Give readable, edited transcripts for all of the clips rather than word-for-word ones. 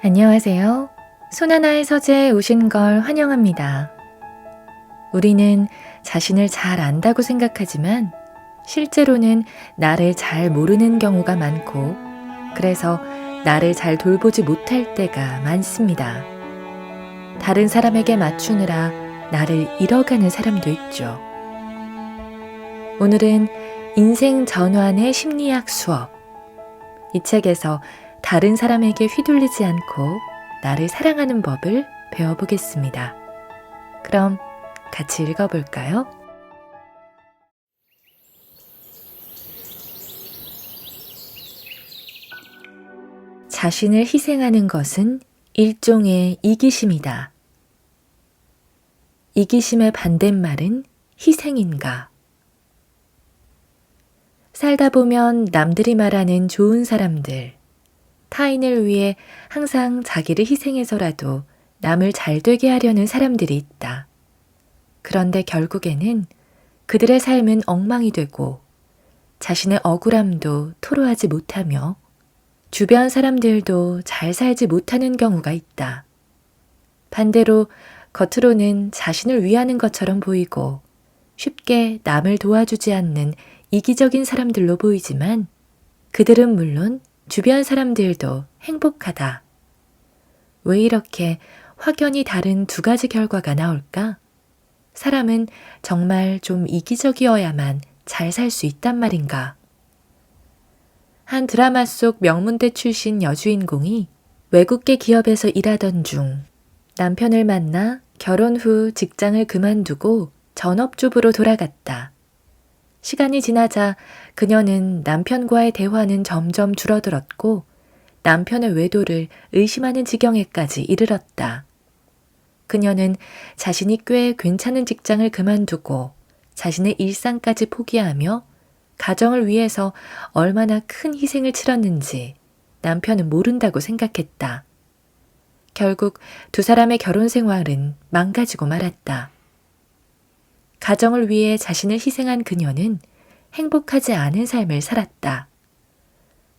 안녕하세요. 손하나의 서재에 오신 걸 환영합니다. 우리는 자신을 잘 안다고 생각하지만 실제로는 나를 잘 모르는 경우가 많고 그래서 나를 잘 돌보지 못할 때가 많습니다. 다른 사람에게 맞추느라 나를 잃어가는 사람도 있죠. 오늘은 인생 전환의 심리학 수업. 이 책에서 다른 사람에게 휘둘리지 않고 나를 사랑하는 법을 배워보겠습니다. 그럼 같이 읽어볼까요? 자신을 희생하는 것은 일종의 이기심이다. 이기심의 반대말은 희생인가? 살다 보면 남들이 말하는 좋은 사람들, 타인을 위해 항상 자기를 희생해서라도 남을 잘 되게 하려는 사람들이 있다. 그런데 결국에는 그들의 삶은 엉망이 되고 자신의 억울함도 토로하지 못하며 주변 사람들도 잘 살지 못하는 경우가 있다. 반대로 겉으로는 자신을 위하는 것처럼 보이고 쉽게 남을 도와주지 않는 이기적인 사람들로 보이지만 그들은 물론 주변 사람들도 행복하다. 왜 이렇게 확연히 다른 두 가지 결과가 나올까? 사람은 정말 좀 이기적이어야만 잘 살 수 있단 말인가? 한 드라마 속 명문대 출신 여주인공이 외국계 기업에서 일하던 중 남편을 만나 결혼 후 직장을 그만두고 전업주부로 돌아갔다. 시간이 지나자 그녀는 남편과의 대화는 점점 줄어들었고 남편의 외도를 의심하는 지경에까지 이르렀다. 그녀는 자신이 꽤 괜찮은 직장을 그만두고 자신의 일상까지 포기하며 가정을 위해서 얼마나 큰 희생을 치렀는지 남편은 모른다고 생각했다. 결국 두 사람의 결혼 생활은 망가지고 말았다. 가정을 위해 자신을 희생한 그녀는 행복하지 않은 삶을 살았다.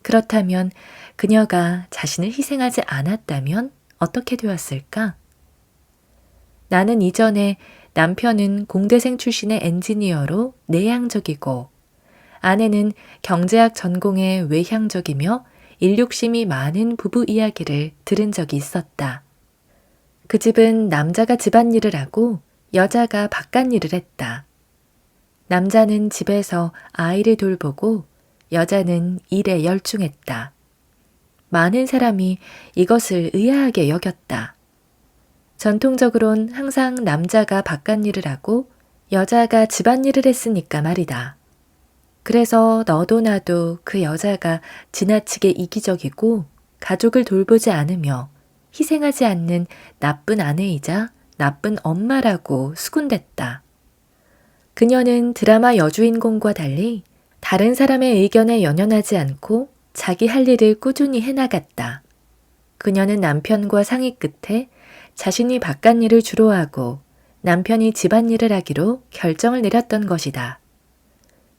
그렇다면 그녀가 자신을 희생하지 않았다면 어떻게 되었을까? 나는 이전에 남편은 공대생 출신의 엔지니어로 내향적이고 아내는 경제학 전공의 외향적이며 일욕심이 많은 부부 이야기를 들은 적이 있었다. 그 집은 남자가 집안일을 하고 여자가 바깥일을 했다. 남자는 집에서 아이를 돌보고 여자는 일에 열중했다. 많은 사람이 이것을 의아하게 여겼다. 전통적으론 항상 남자가 바깥일을 하고 여자가 집안일을 했으니까 말이다. 그래서 너도 나도 그 여자가 지나치게 이기적이고 가족을 돌보지 않으며 희생하지 않는 나쁜 아내이자 나쁜 엄마라고 수군댔다. 그녀는 드라마 여주인공과 달리 다른 사람의 의견에 연연하지 않고 자기 할 일을 꾸준히 해나갔다. 그녀는 남편과 상의 끝에 자신이 바깥일을 주로 하고 남편이 집안일을 하기로 결정을 내렸던 것이다.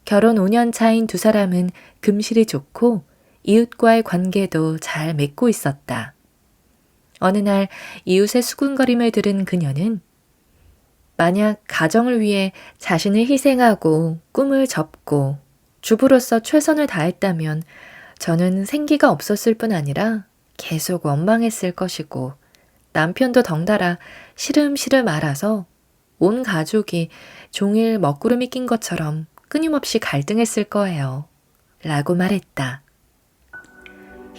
결혼 5년 차인 두 사람은 금실이 좋고 이웃과의 관계도 잘 맺고 있었다. 어느 날 이웃의 수군거림을 들은 그녀는 만약 가정을 위해 자신을 희생하고 꿈을 접고 주부로서 최선을 다했다면 저는 생기가 없었을 뿐 아니라 계속 원망했을 것이고 남편도 덩달아 시름시름 앓아서 온 가족이 종일 먹구름이 낀 것처럼 끊임없이 갈등했을 거예요. 라고 말했다.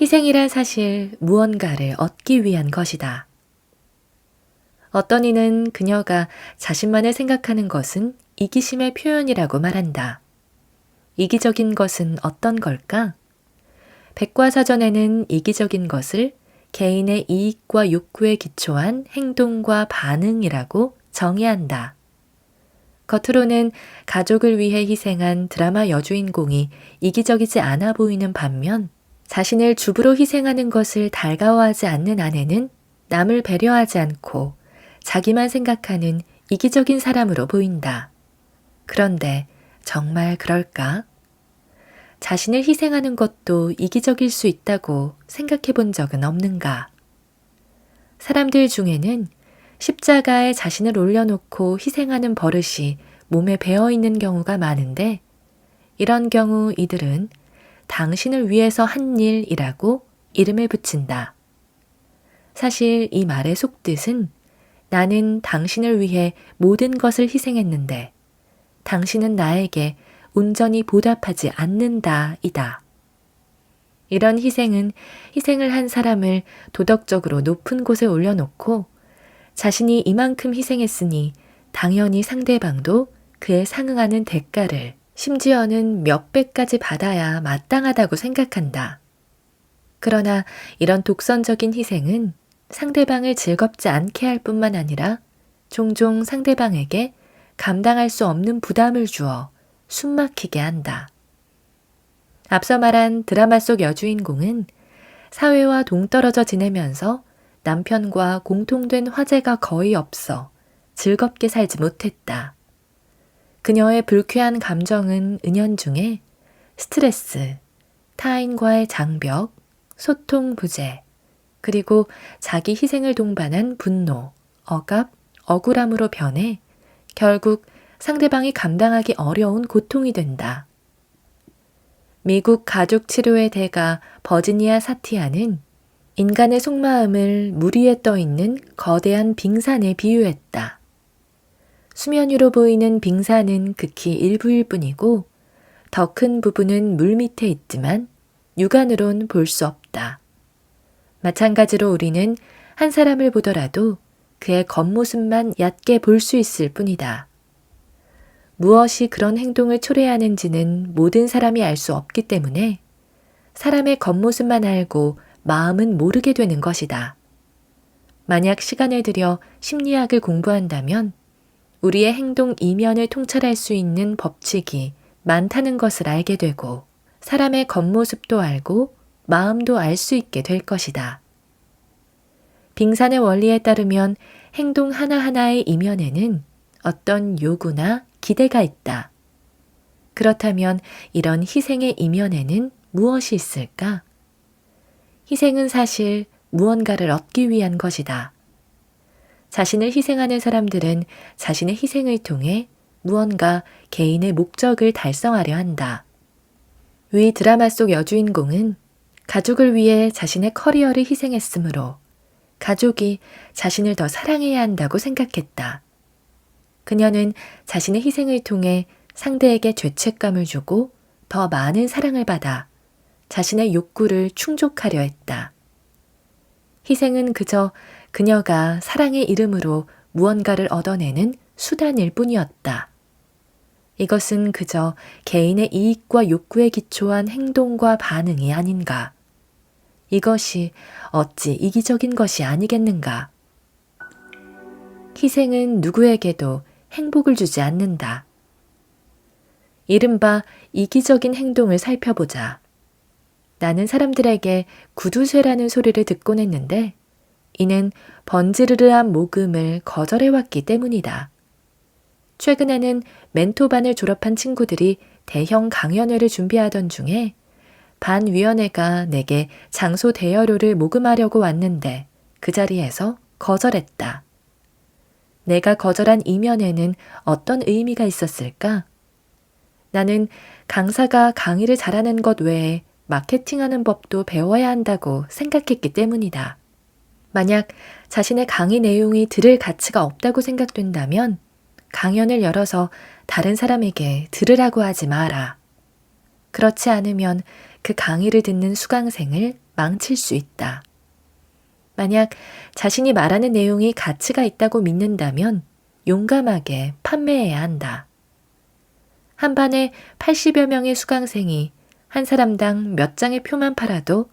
희생이란 사실 무언가를 얻기 위한 것이다. 어떤 이는 그녀가 자신만을 생각하는 것은 이기심의 표현이라고 말한다. 이기적인 것은 어떤 걸까? 백과사전에는 이기적인 것을 개인의 이익과 욕구에 기초한 행동과 반응이라고 정의한다. 겉으로는 가족을 위해 희생한 드라마 여주인공이 이기적이지 않아 보이는 반면 자신을 주부로 희생하는 것을 달가워하지 않는 아내는 남을 배려하지 않고 자기만 생각하는 이기적인 사람으로 보인다. 그런데 정말 그럴까? 자신을 희생하는 것도 이기적일 수 있다고 생각해 본 적은 없는가? 사람들 중에는 십자가에 자신을 올려놓고 희생하는 버릇이 몸에 배어 있는 경우가 많은데, 이런 경우 이들은 당신을 위해서 한 일이라고 이름을 붙인다. 사실 이 말의 속뜻은 나는 당신을 위해 모든 것을 희생했는데 당신은 나에게 온전히 보답하지 않는다 이다. 이런 희생은 희생을 한 사람을 도덕적으로 높은 곳에 올려놓고 자신이 이만큼 희생했으니 당연히 상대방도 그에 상응하는 대가를 심지어는 몇 배까지 받아야 마땅하다고 생각한다. 그러나 이런 독선적인 희생은 상대방을 즐겁지 않게 할 뿐만 아니라 종종 상대방에게 감당할 수 없는 부담을 주어 숨막히게 한다. 앞서 말한 드라마 속 여주인공은 사회와 동떨어져 지내면서 남편과 공통된 화제가 거의 없어 즐겁게 살지 못했다. 그녀의 불쾌한 감정은 은연중에 스트레스, 타인과의 장벽, 소통 부재, 그리고 자기 희생을 동반한 분노, 억압, 억울함으로 변해 결국 상대방이 감당하기 어려운 고통이 된다. 미국 가족치료의 대가 버지니아 사티아는 인간의 속마음을 물 위에 떠 있는 거대한 빙산에 비유했다. 수면 위로 보이는 빙산은 극히 일부일 뿐이고 더 큰 부분은 물 밑에 있지만 육안으론 볼 수 없다. 마찬가지로 우리는 한 사람을 보더라도 그의 겉모습만 얕게 볼 수 있을 뿐이다. 무엇이 그런 행동을 초래하는지는 모든 사람이 알 수 없기 때문에 사람의 겉모습만 알고 마음은 모르게 되는 것이다. 만약 시간을 들여 심리학을 공부한다면 우리의 행동 이면을 통찰할 수 있는 법칙이 많다는 것을 알게 되고 사람의 겉모습도 알고 마음도 알 수 있게 될 것이다. 빙산의 원리에 따르면 행동 하나하나의 이면에는 어떤 요구나 기대가 있다. 그렇다면 이런 희생의 이면에는 무엇이 있을까? 희생은 사실 무언가를 얻기 위한 것이다. 자신을 희생하는 사람들은 자신의 희생을 통해 무언가 개인의 목적을 달성하려 한다. 위 드라마 속 여주인공은 가족을 위해 자신의 커리어를 희생했으므로 가족이 자신을 더 사랑해야 한다고 생각했다. 그녀는 자신의 희생을 통해 상대에게 죄책감을 주고 더 많은 사랑을 받아 자신의 욕구를 충족하려 했다. 희생은 그저 그녀가 사랑의 이름으로 무언가를 얻어내는 수단일 뿐이었다. 이것은 그저 개인의 이익과 욕구에 기초한 행동과 반응이 아닌가. 이것이 어찌 이기적인 것이 아니겠는가. 희생은 누구에게도 행복을 주지 않는다. 이른바 이기적인 행동을 살펴보자. 나는 사람들에게 구두쇠라는 소리를 듣곤 했는데 이는 번지르르한 모금을 거절해왔기 때문이다. 최근에는 멘토반을 졸업한 친구들이 대형 강연회를 준비하던 중에 반 위원회가 내게 장소 대여료를 모금하려고 왔는데 그 자리에서 거절했다. 내가 거절한 이면에는 어떤 의미가 있었을까? 나는 강사가 강의를 잘하는 것 외에 마케팅하는 법도 배워야 한다고 생각했기 때문이다. 만약 자신의 강의 내용이 들을 가치가 없다고 생각된다면 강연을 열어서 다른 사람에게 들으라고 하지 마라. 그렇지 않으면 그 강의를 듣는 수강생을 망칠 수 있다. 만약 자신이 말하는 내용이 가치가 있다고 믿는다면 용감하게 판매해야 한다. 한 반에 80여 명의 수강생이 한 사람당 몇 장의 표만 팔아도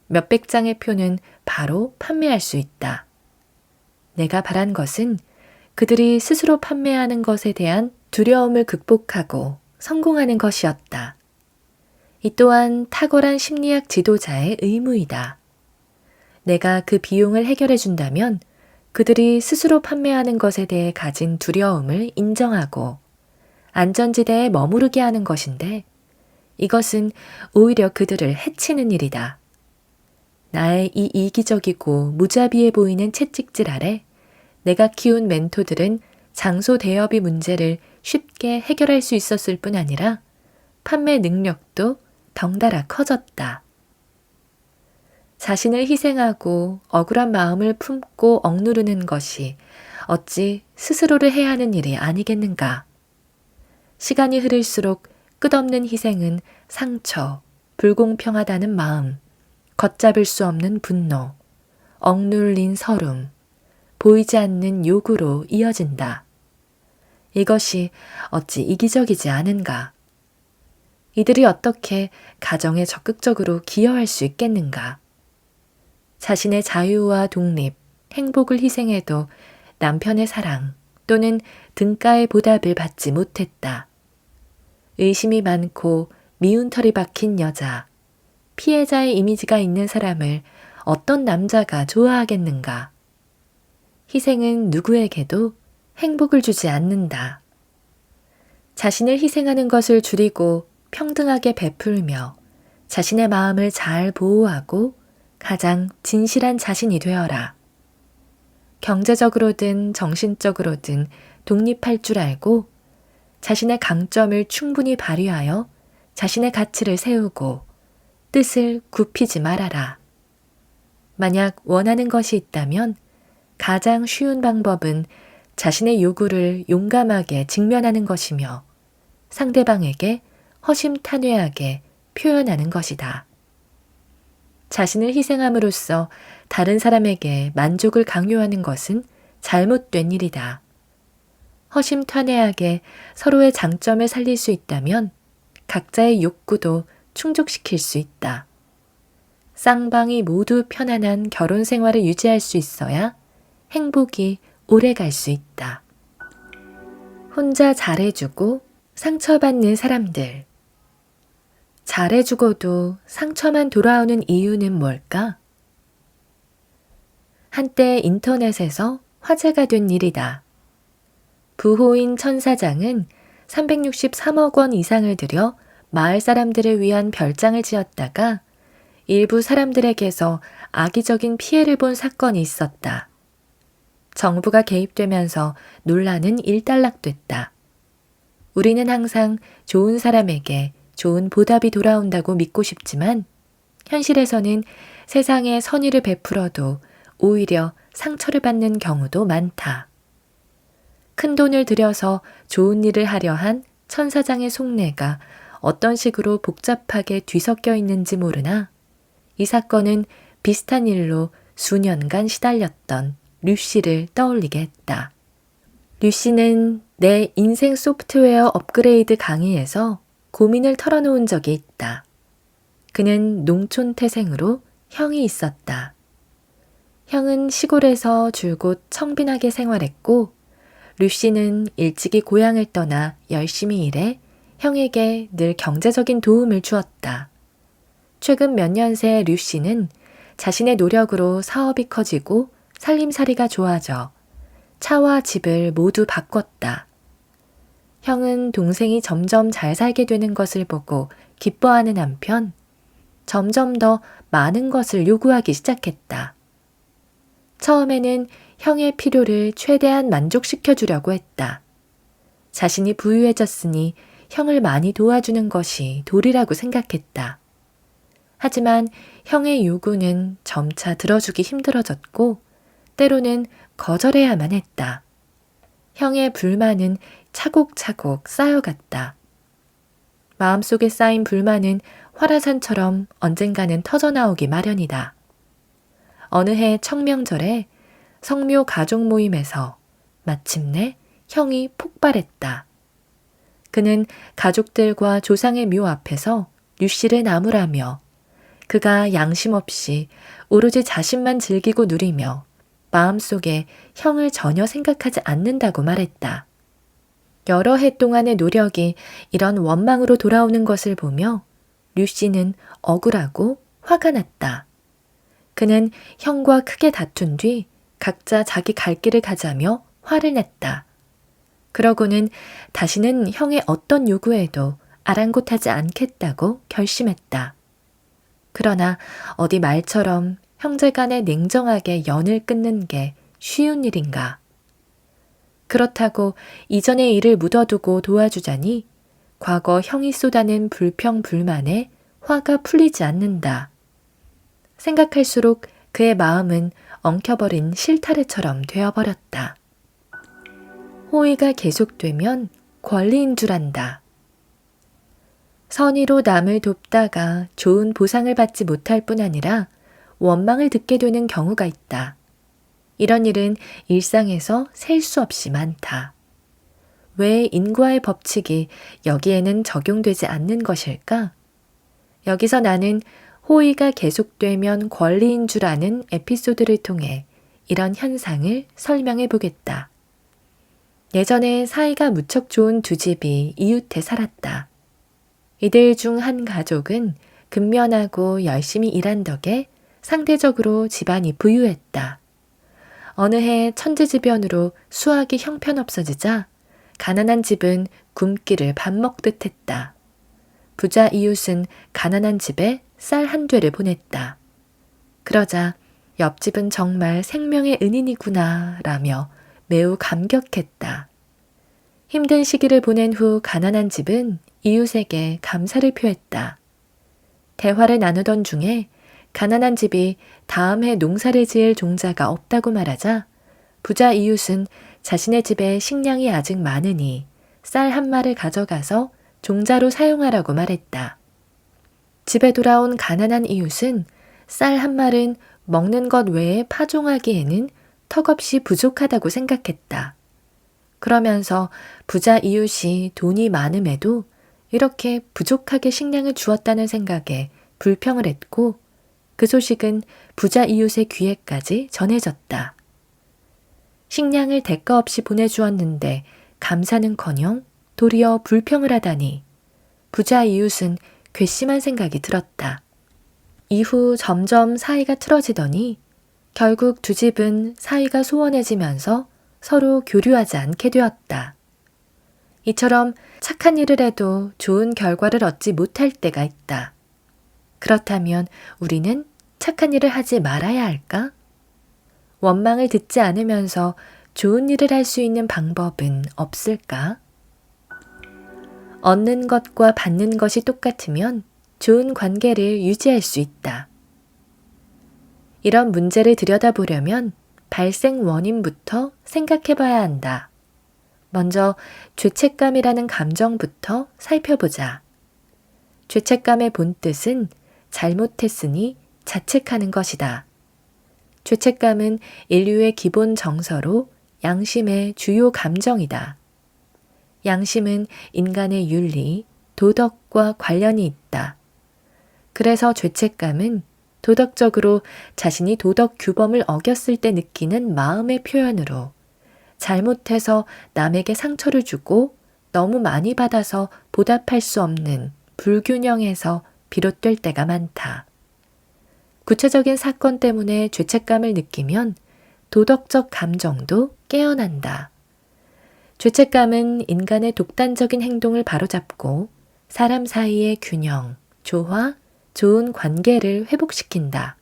몇백 장의 표는 바로 판매할 수 있다. 내가 바란 것은 그들이 스스로 판매하는 것에 대한 두려움을 극복하고 성공하는 것이었다. 이 또한 탁월한 심리학 지도자의 의무이다. 내가 그 비용을 해결해 준다면 그들이 스스로 판매하는 것에 대해 가진 두려움을 인정하고 안전지대에 머무르게 하는 것인데 이것은 오히려 그들을 해치는 일이다. 나의 이 이기적이고 무자비해 보이는 채찍질 아래 내가 키운 멘토들은 장소 대여비 문제를 쉽게 해결할 수 있었을 뿐 아니라 판매 능력도 덩달아 커졌다. 자신을 희생하고 억울한 마음을 품고 억누르는 것이 어찌 스스로를 해야 하는 일이 아니겠는가. 시간이 흐를수록 끝없는 희생은 상처, 불공평하다는 마음, 걷잡을 수 없는 분노, 억눌린 서름, 보이지 않는 요구로 이어진다. 이것이 어찌 이기적이지 않은가. 이들이 어떻게 가정에 적극적으로 기여할 수 있겠는가. 자신의 자유와 독립, 행복을 희생해도 남편의 사랑 또는 등가의 보답을 받지 못했다. 의심이 많고 미운 털이 박힌 여자, 피해자의 이미지가 있는 사람을 어떤 남자가 좋아하겠는가. 희생은 누구에게도 행복을 주지 않는다. 자신을 희생하는 것을 줄이고 평등하게 베풀며 자신의 마음을 잘 보호하고 가장 진실한 자신이 되어라. 경제적으로든 정신적으로든 독립할 줄 알고 자신의 강점을 충분히 발휘하여 자신의 가치를 세우고 뜻을 굽히지 말아라. 만약 원하는 것이 있다면 가장 쉬운 방법은 자신의 요구를 용감하게 직면하는 것이며 상대방에게 허심탄회하게 표현하는 것이다. 자신을 희생함으로써 다른 사람에게 만족을 강요하는 것은 잘못된 일이다. 허심탄회하게 서로의 장점을 살릴 수 있다면 각자의 욕구도 충족시킬 수 있다. 쌍방이 모두 편안한 결혼 생활을 유지할 수 있어야 행복이 오래 갈 수 있다. 혼자 잘해주고 상처받는 사람들. 잘해주고도 상처만 돌아오는 이유는 뭘까? 한때 인터넷에서 화제가 된 일이다. 부호인 천사장은 363억 원 이상을 들여 마을 사람들을 위한 별장을 지었다가 일부 사람들에게서 악의적인 피해를 본 사건이 있었다. 정부가 개입되면서 논란은 일단락됐다. 우리는 항상 좋은 사람에게 좋은 보답이 돌아온다고 믿고 싶지만 현실에서는 세상에 선의를 베풀어도 오히려 상처를 받는 경우도 많다. 큰 돈을 들여서 좋은 일을 하려 한 천사장의 속내가 어떤 식으로 복잡하게 뒤섞여 있는지 모르나 이 사건은 비슷한 일로 수년간 시달렸던 류씨를 떠올리게 했다. 류씨는 내 인생 소프트웨어 업그레이드 강의에서 고민을 털어놓은 적이 있다. 그는 농촌 태생으로 형이 있었다. 형은 시골에서 줄곧 청빈하게 생활했고 류씨는 일찍이 고향을 떠나 열심히 일해 형에게 늘 경제적인 도움을 주었다. 최근 몇 년 새 류씨는 자신의 노력으로 사업이 커지고 살림살이가 좋아져 차와 집을 모두 바꿨다. 형은 동생이 점점 잘 살게 되는 것을 보고 기뻐하는 한편 점점 더 많은 것을 요구하기 시작했다. 처음에는 형의 필요를 최대한 만족시켜 주려고 했다. 자신이 부유해졌으니 형을 많이 도와주는 것이 도리라고 생각했다. 하지만 형의 요구는 점차 들어주기 힘들어졌고 때로는 거절해야만 했다. 형의 불만은 차곡차곡 쌓여갔다. 마음속에 쌓인 불만은 화라산처럼 언젠가는 터져나오기 마련이다. 어느 해 청명절에 성묘 가족 모임에서 마침내 형이 폭발했다. 그는 가족들과 조상의 묘 앞에서 류씨를 나무라며 그가 양심 없이 오로지 자신만 즐기고 누리며 마음속에 형을 전혀 생각하지 않는다고 말했다. 여러 해 동안의 노력이 이런 원망으로 돌아오는 것을 보며 류씨는 억울하고 화가 났다. 그는 형과 크게 다툰 뒤 각자 자기 갈 길을 가자며 화를 냈다. 그러고는 다시는 형의 어떤 요구에도 아랑곳하지 않겠다고 결심했다. 그러나 어디 말처럼 형제 간에 냉정하게 연을 끊는 게 쉬운 일인가? 그렇다고 이전의 일을 묻어두고 도와주자니 과거 형이 쏟아낸 불평불만에 화가 풀리지 않는다. 생각할수록 그의 마음은 엉켜버린 실타래처럼 되어버렸다. 호의가 계속되면 권리인 줄 안다. 선의로 남을 돕다가 좋은 보상을 받지 못할 뿐 아니라 원망을 듣게 되는 경우가 있다. 이런 일은 일상에서 셀 수 없이 많다. 왜 인과의 법칙이 여기에는 적용되지 않는 것일까? 여기서 나는 호의가 계속되면 권리인 줄 아는 에피소드를 통해 이런 현상을 설명해 보겠다. 예전에 사이가 무척 좋은 두 집이 이웃해 살았다. 이들 중 한 가족은 근면하고 열심히 일한 덕에 상대적으로 집안이 부유했다. 어느 해 천재지변으로 수학이 형편없어지자 가난한 집은 굶기를 밥 먹듯 했다. 부자 이웃은 가난한 집에 쌀 한 되를 보냈다. 그러자 옆집은 정말 생명의 은인이구나 라며 매우 감격했다. 힘든 시기를 보낸 후 가난한 집은 이웃에게 감사를 표했다. 대화를 나누던 중에 가난한 집이 다음 해 농사를 지을 종자가 없다고 말하자 부자 이웃은 자신의 집에 식량이 아직 많으니 쌀 한 마를 가져가서 종자로 사용하라고 말했다. 집에 돌아온 가난한 이웃은 쌀 한 말은 먹는 것 외에 파종하기에는 턱없이 부족하다고 생각했다. 그러면서 부자 이웃이 돈이 많음에도 이렇게 부족하게 식량을 주었다는 생각에 불평을 했고 그 소식은 부자 이웃의 귀에까지 전해졌다. 식량을 대가 없이 보내주었는데 감사는커녕 도리어 불평을 하다니 부자 이웃은 괘씸한 생각이 들었다. 이후 점점 사이가 틀어지더니 결국 두 집은 사이가 소원해지면서 서로 교류하지 않게 되었다. 이처럼 착한 일을 해도 좋은 결과를 얻지 못할 때가 있다. 그렇다면 우리는 착한 일을 하지 말아야 할까? 원망을 듣지 않으면서 좋은 일을 할 수 있는 방법은 없을까? 얻는 것과 받는 것이 똑같으면 좋은 관계를 유지할 수 있다. 이런 문제를 들여다보려면 발생 원인부터 생각해 봐야 한다. 먼저 죄책감이라는 감정부터 살펴보자. 죄책감의 본뜻은 잘못했으니 자책하는 것이다. 죄책감은 인류의 기본 정서로 양심의 주요 감정이다. 양심은 인간의 윤리, 도덕과 관련이 있다. 그래서 죄책감은 도덕적으로 자신이 도덕 규범을 어겼을 때 느끼는 마음의 표현으로 잘못해서 남에게 상처를 주고 너무 많이 받아서 보답할 수 없는 불균형에서 비롯될 때가 많다. 구체적인 사건 때문에 죄책감을 느끼면 도덕적 감정도 깨어난다. 죄책감은 인간의 독단적인 행동을 바로잡고 사람 사이의 균형, 조화, 좋은 관계를 회복시킨다.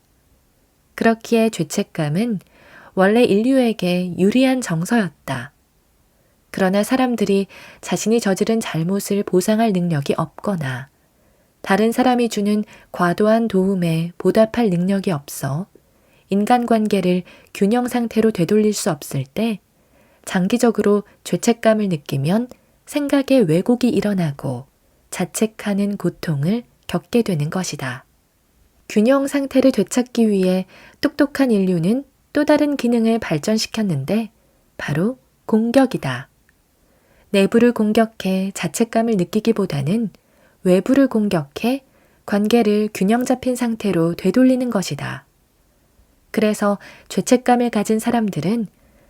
그렇기에 죄책감은 원래 인류에게 유리한 정서였다. 그러나 사람들이 자신이 저지른 잘못을 보상할 능력이 없거나 다른 사람이 주는 과도한 도움에 보답할 능력이 없어 인간관계를 균형 상태로 되돌릴 수 없을 때 장기적으로 죄책감을 느끼면 생각에 왜곡이 일어나고 자책하는 고통을 겪게 되는 것이다. 균형 상태를 되찾기 위해 똑똑한 인류는 또 다른 기능을 발전시켰는데 바로 공격이다. 내부를 공격해 자책감을 느끼기보다는 외부를 공격해 관계를 균형 잡힌 상태로 되돌리는 것이다. 그래서 죄책감을 가진 사람들은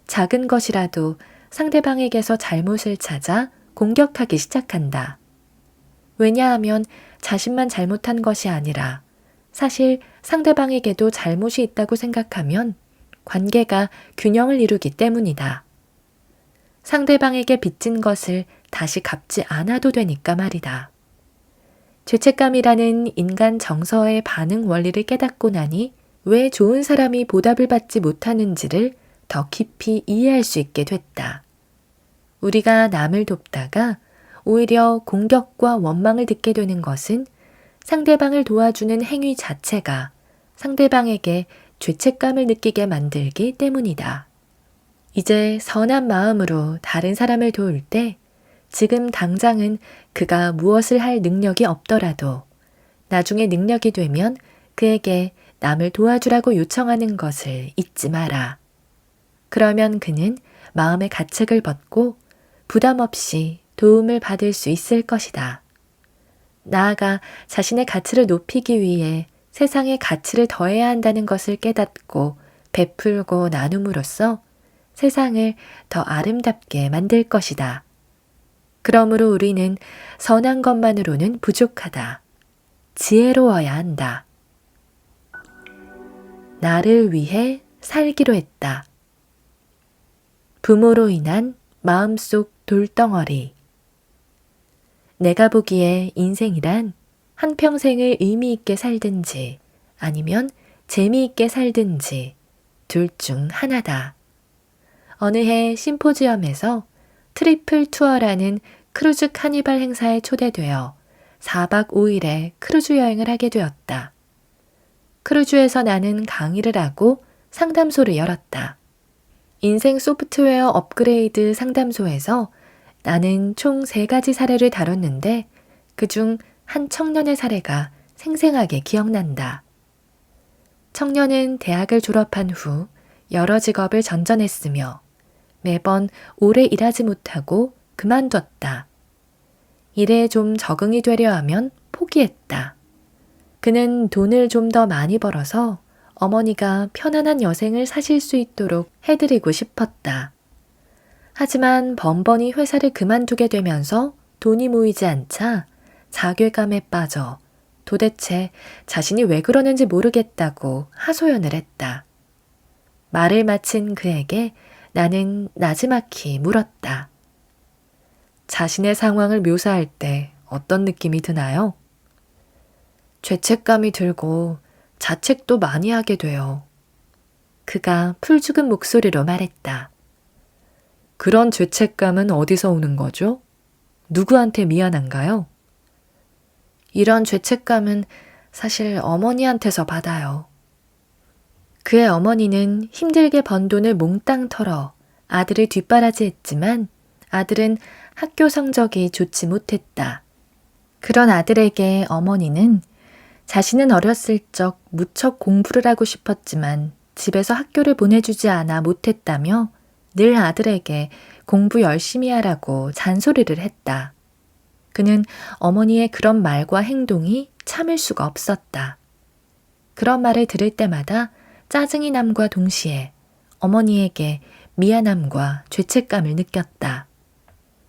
작은 것이라도 상대방에게서 잘못을 찾아 공격하기 시작한다. 왜냐하면 자신만 잘못한 것이 아니라 사실 상대방에게도 잘못이 있다고 생각하면 관계가 균형을 이루기 때문이다. 상대방에게 빚진 것을 다시 갚지 않아도 되니까 말이다. 죄책감이라는 인간 정서의 반응 원리를 깨닫고 나니 왜 좋은 사람이 보답을 받지 못하는지를 더 깊이 이해할 수 있게 됐다. 우리가 남을 돕다가 오히려 공격과 원망을 듣게 되는 것은 상대방을 도와주는 행위 자체가 상대방에게 죄책감을 느끼게 만들기 때문이다. 이제 선한 마음으로 다른 사람을 도울 때 지금 당장은 그가 무엇을 할 능력이 없더라도 나중에 능력이 되면 그에게 남을 도와주라고 요청하는 것을 잊지 마라. 그러면 그는 마음의 가책을 벗고 부담 없이 도움을 받을 수 있을 것이다. 나아가 자신의 가치를 높이기 위해 세상에 가치를 더해야 한다는 것을 깨닫고 베풀고 나눔으로써 세상을 더 아름답게 만들 것이다. 그러므로 우리는 선한 것만으로는 부족하다. 지혜로워야 한다. 나를 위해 살기로 했다. 부모로 인한 마음속 돌덩어리. 내가 보기에 인생이란 한평생을 의미 있게 살든지 아니면 재미있게 살든지 둘 중 하나다. 어느 해 심포지엄에서 트리플 투어라는 크루즈 카니발 행사에 초대되어 4박 5일의 크루즈 여행을 하게 되었다. 크루즈에서 나는 강의를 하고 상담소를 열었다. 인생 소프트웨어 업그레이드 상담소에서 나는 총 3가지 사례를 다뤘는데 그중 한 청년의 사례가 생생하게 기억난다. 청년은 대학을 졸업한 후 여러 직업을 전전했으며 매번 오래 일하지 못하고 그만뒀다. 일에 좀 적응이 되려 하면 포기했다. 그는 돈을 좀 더 많이 벌어서 어머니가 편안한 여생을 사실 수 있도록 해드리고 싶었다. 하지만 번번이 회사를 그만두게 되면서 돈이 모이지 않자 자괴감에 빠져 도대체 자신이 왜 그러는지 모르겠다고 하소연을 했다. 말을 마친 그에게 나는 나지막히 물었다. 자신의 상황을 묘사할 때 어떤 느낌이 드나요? 죄책감이 들고 자책도 많이 하게 돼요. 그가 풀죽은 목소리로 말했다. 그런 죄책감은 어디서 오는 거죠? 누구한테 미안한가요? 이런 죄책감은 사실 어머니한테서 받아요. 그의 어머니는 힘들게 번 돈을 몽땅 털어 아들을 뒷바라지했지만 아들은 학교 성적이 좋지 못했다. 그런 아들에게 어머니는 자신은 어렸을 적 무척 공부를 하고 싶었지만 집에서 학교를 보내주지 않아 못했다며 늘 아들에게 공부 열심히 하라고 잔소리를 했다. 그는 어머니의 그런 말과 행동이 참을 수가 없었다. 그런 말을 들을 때마다 짜증이 남과 동시에 어머니에게 미안함과 죄책감을 느꼈다.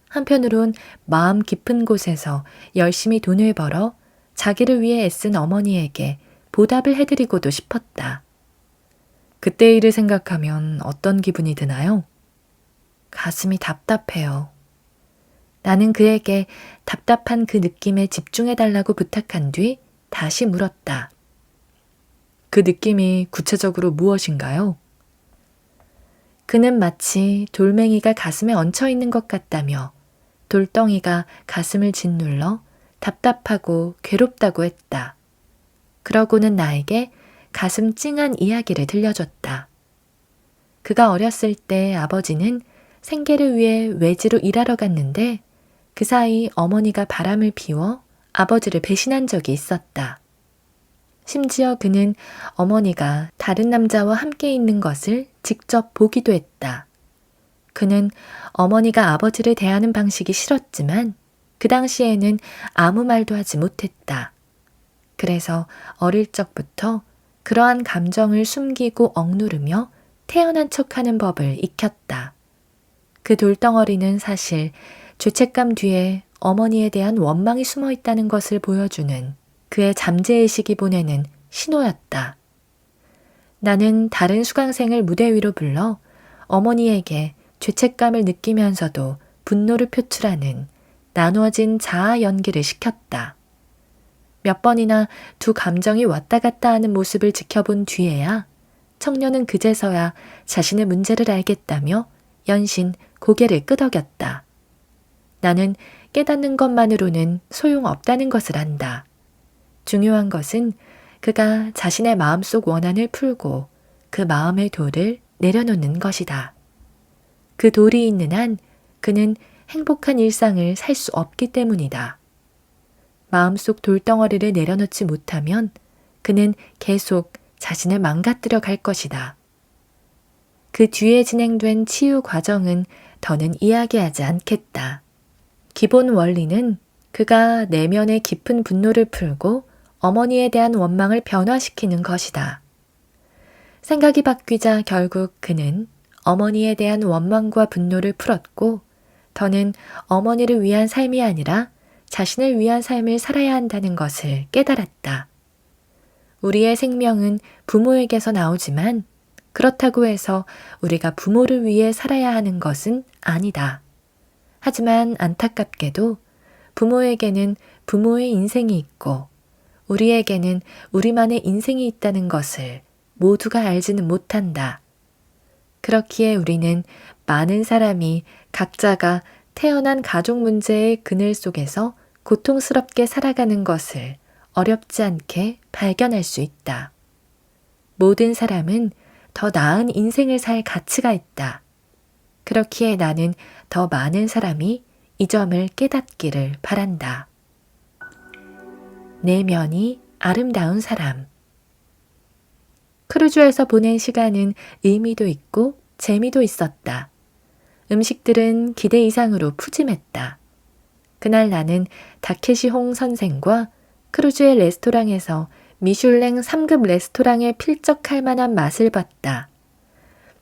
한편으론 마음 깊은 곳에서 열심히 돈을 벌어 자기를 위해 애쓴 어머니에게 보답을 해드리고도 싶었다. 그때 일을 생각하면 어떤 기분이 드나요? 가슴이 답답해요. 나는 그에게 답답한 그 느낌에 집중해달라고 부탁한 뒤 다시 물었다. 그 느낌이 구체적으로 무엇인가요? 그는 마치 돌멩이가 가슴에 얹혀있는 것 같다며 돌덩이가 가슴을 짓눌러 답답하고 괴롭다고 했다. 그러고는 나에게 가슴 찡한 이야기를 들려줬다. 그가 어렸을 때 아버지는 생계를 위해 외지로 일하러 갔는데 그 사이 어머니가 바람을 피워 아버지를 배신한 적이 있었다. 심지어 그는 어머니가 다른 남자와 함께 있는 것을 직접 보기도 했다. 그는 어머니가 아버지를 대하는 방식이 싫었지만 그 당시에는 아무 말도 하지 못했다. 그래서 어릴 적부터 그러한 감정을 숨기고 억누르며 태어난 척하는 법을 익혔다. 그 돌덩어리는 사실 죄책감 뒤에 어머니에 대한 원망이 숨어 있다는 것을 보여주는 그의 잠재의식이 보내는 신호였다. 나는 다른 수강생을 무대 위로 불러 어머니에게 죄책감을 느끼면서도 분노를 표출하는 나누어진 자아 연기를 시켰다. 몇 번이나 두 감정이 왔다 갔다 하는 모습을 지켜본 뒤에야 청년은 그제서야 자신의 문제를 알겠다며 연신 고개를 끄덕였다. 나는 깨닫는 것만으로는 소용없다는 것을 안다. 중요한 것은 그가 자신의 마음속 원한을 풀고 그 마음의 돌을 내려놓는 것이다. 그 돌이 있는 한 그는 행복한 일상을 살 수 없기 때문이다. 마음속 돌덩어리를 내려놓지 못하면 그는 계속 자신을 망가뜨려 갈 것이다. 그 뒤에 진행된 치유 과정은 더는 이야기하지 않겠다. 기본 원리는 그가 내면의 깊은 분노를 풀고 어머니에 대한 원망을 변화시키는 것이다. 생각이 바뀌자 결국 그는 어머니에 대한 원망과 분노를 풀었고 더는 어머니를 위한 삶이 아니라 자신을 위한 삶을 살아야 한다는 것을 깨달았다. 우리의 생명은 부모에게서 나오지만 그렇다고 해서 우리가 부모를 위해 살아야 하는 것은 아니다. 하지만 안타깝게도 부모에게는 부모의 인생이 있고 우리에게는 우리만의 인생이 있다는 것을 모두가 알지는 못한다. 그렇기에 우리는 많은 사람이 각자가 태어난 가족 문제의 그늘 속에서 고통스럽게 살아가는 것을 어렵지 않게 발견할 수 있다. 모든 사람은 더 나은 인생을 살 가치가 있다. 그렇기에 나는 더 많은 사람이 이 점을 깨닫기를 바란다. 내면이 아름다운 사람. 크루즈에서 보낸 시간은 의미도 있고 재미도 있었다. 음식들은 기대 이상으로 푸짐했다. 그날 나는 다케시 홍 선생과 크루즈의 레스토랑에서 미슐랭 3급 레스토랑에 필적할 만한 맛을 봤다.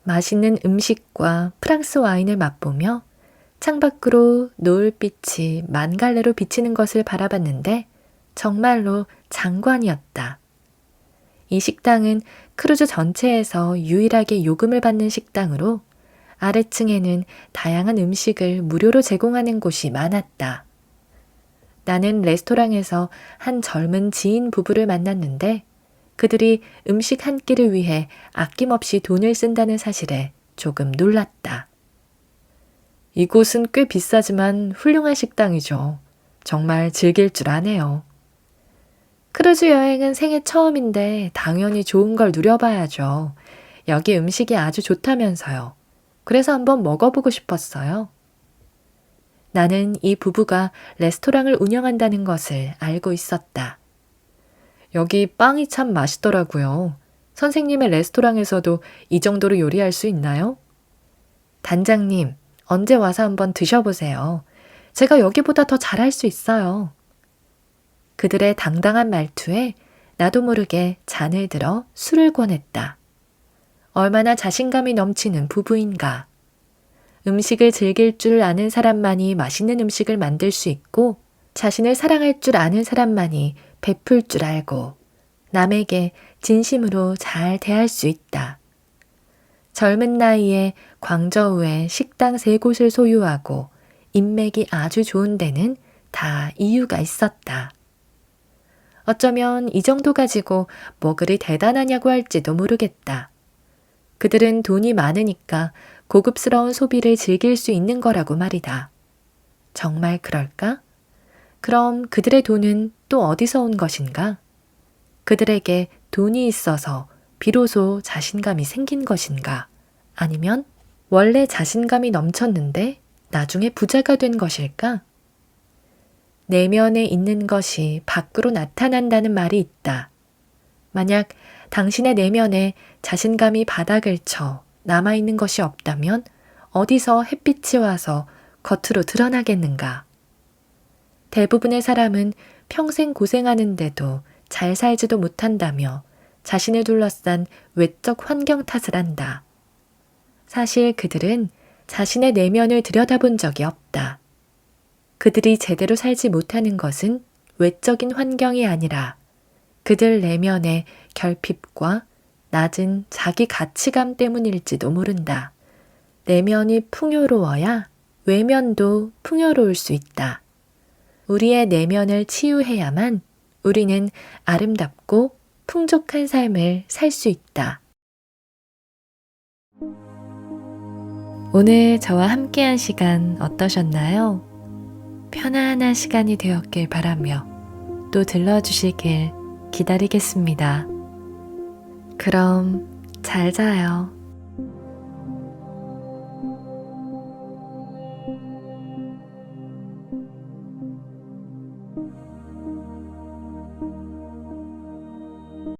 맛있는 음식과 프랑스 와인을 맛보며 창밖으로 노을빛이 만갈래로 비치는 것을 바라봤는데 정말로 장관이었다. 이 식당은 크루즈 전체에서 유일하게 요금을 받는 식당으로 아래층에는 다양한 음식을 무료로 제공하는 곳이 많았다. 나는 레스토랑에서 한 젊은 지인 부부를 만났는데 그들이 음식 한 끼를 위해 아낌없이 돈을 쓴다는 사실에 조금 놀랐다. 이곳은 꽤 비싸지만 훌륭한 식당이죠. 정말 즐길 줄 아네요. 크루즈 여행은 생애 처음인데 당연히 좋은 걸 누려봐야죠. 여기 음식이 아주 좋다면서요. 그래서 한번 먹어보고 싶었어요. 나는 이 부부가 레스토랑을 운영한다는 것을 알고 있었다. 여기 빵이 참 맛있더라고요. 선생님의 레스토랑에서도 이 정도로 요리할 수 있나요? 단장님, 언제 와서 한번 드셔보세요. 제가 여기보다 더 잘할 수 있어요. 그들의 당당한 말투에 나도 모르게 잔을 들어 술을 권했다. 얼마나 자신감이 넘치는 부부인가. 음식을 즐길 줄 아는 사람만이 맛있는 음식을 만들 수 있고 자신을 사랑할 줄 아는 사람만이 베풀 줄 알고 남에게 진심으로 잘 대할 수 있다. 젊은 나이에 광저우에 식당 3곳을 소유하고 인맥이 아주 좋은 데는 다 이유가 있었다. 어쩌면 이 정도 가지고 뭐 그리 대단하냐고 할지도 모르겠다. 그들은 돈이 많으니까 고급스러운 소비를 즐길 수 있는 거라고 말이다. 정말 그럴까? 그럼 그들의 돈은 또 어디서 온 것인가? 그들에게 돈이 있어서 비로소 자신감이 생긴 것인가? 아니면 원래 자신감이 넘쳤는데 나중에 부자가 된 것일까? 내면에 있는 것이 밖으로 나타난다는 말이 있다. 만약 당신의 내면에 자신감이 바닥을 쳐 남아있는 것이 없다면 어디서 햇빛이 와서 겉으로 드러나겠는가? 대부분의 사람은 평생 고생하는데도 잘 살지도 못한다며 자신을 둘러싼 외적 환경 탓을 한다. 사실 그들은 자신의 내면을 들여다본 적이 없다. 그들이 제대로 살지 못하는 것은 외적인 환경이 아니라 그들 내면의 결핍과 낮은 자기 가치감 때문일지도 모른다. 내면이 풍요로워야 외면도 풍요로울 수 있다. 우리의 내면을 치유해야만 우리는 아름답고 풍족한 삶을 살 수 있다. 오늘 저와 함께한 시간 어떠셨나요? 편안한 시간이 되었길 바라며 또 들러주시길 기다리겠습니다. 그럼 잘 자요.